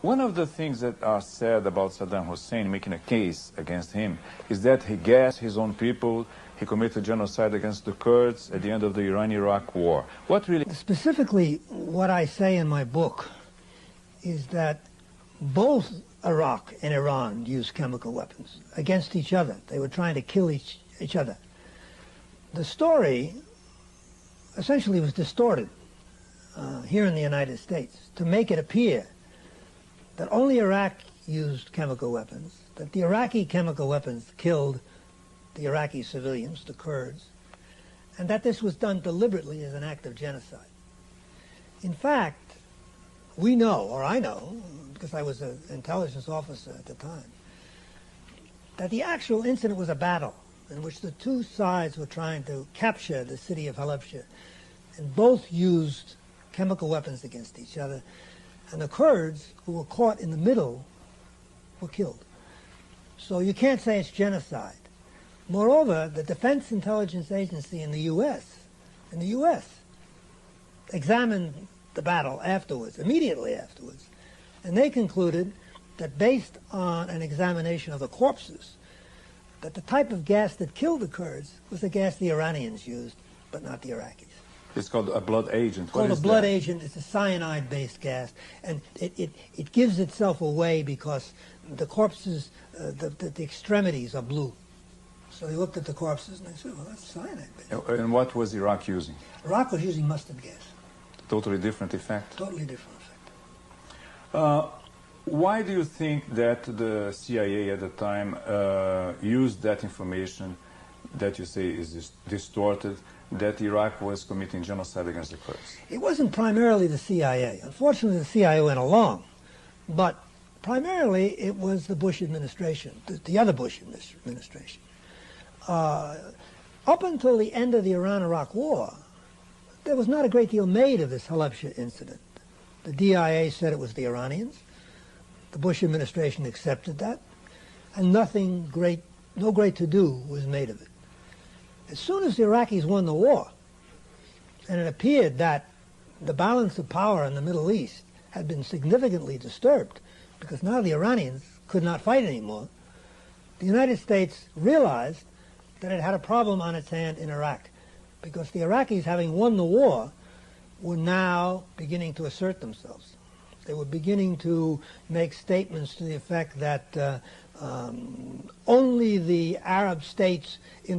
One of the things that are said about Saddam Hussein making a case against him is that he gassed his own people, he committed genocide against the Kurds at the end of the Iran-Iraq war. What really... Specifically, what I say in my book is that both Iraq and Iran used chemical weapons against each other. They were trying to kill each other. The story essentially was distorted here in the United States to make it appear that only Iraq used chemical weapons, that the Iraqi chemical weapons killed the Iraqi civilians, the Kurds, and that this was done deliberately as an act of genocide. In fact, we know, or I know, because I was an intelligence officer at the time, that the actual incident was a battle in which the two sides were trying to capture the city of Halabja, and both used chemical weapons against each other. And the Kurds, who were caught in the middle, were killed. So you can't say it's genocide. Moreover, the Defense Intelligence Agency in the U.S. examined the battle afterwards, immediately afterwards, and they concluded that based on an examination of the corpses, that the type of gas that killed the Kurds was the gas the Iranians used, but not the Iraqis. It's called a blood agent. It's called a blood agent. It's a cyanide-based gas, and it gives itself away because the corpses, the extremities are blue. So they looked at the corpses and they said, well, that's cyanide-based. And what was Iraq using? Iraq was using mustard gas. Totally different effect? Totally different effect. Why do you think that the CIA at the time used that information that you say is distorted, that Iraq was committing genocide against the Kurds? It wasn't primarily the CIA. Unfortunately, the CIA went along. But primarily, it was the Bush administration, the other Bush administration. Up until the end of the Iran-Iraq war, there was not a great deal made of this Halabja incident. The DIA said it was the Iranians. The Bush administration accepted that. And no great to-do was made of it. As soon as the Iraqis won the war, and it appeared that the balance of power in the Middle East had been significantly disturbed, because now the Iranians could not fight anymore, the United States realized that it had a problem on its hand in Iraq, because the Iraqis, having won the war, were now beginning to assert themselves. They were beginning to make statements to the effect that only the Arab states in the